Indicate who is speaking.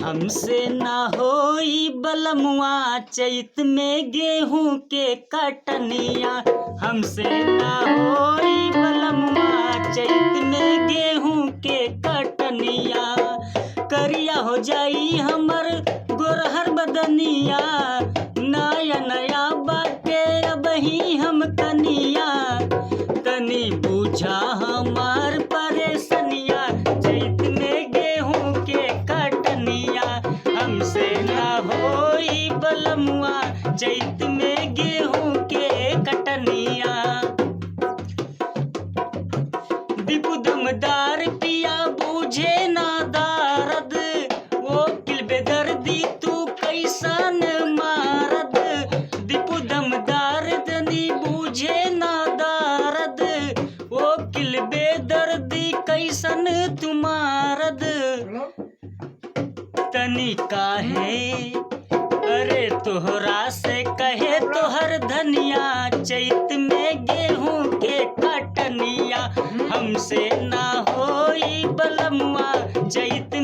Speaker 1: हमसे ना होई बलमुआ चैत में गेहूं के कटनिया। हमसे ना होई बलमुआ चैत में गेहूं के कटनिया। करिया हो जाई हमर गोरहर बदनिया। नया नया बाटे अबही हम कनिया। तनी बूझा हमार परेशनिया चैत में गेहूं के कटनिया। हमसे ना होई बलमुआ चैत में गेहूं के कटनिया। दमदार पिया बूझे ना दारद। वो किल बेदर्दी तू कैसन मारद। दीपू दमदार दनी बूझे ना दारद। वो किल बेदर्दी कैसन तुमारद। तनी काहे अरे तोहरा से कहे तोहर धनिया चैत में गेहूं के कटनिया। हमसे ना होई बलमुआ चैत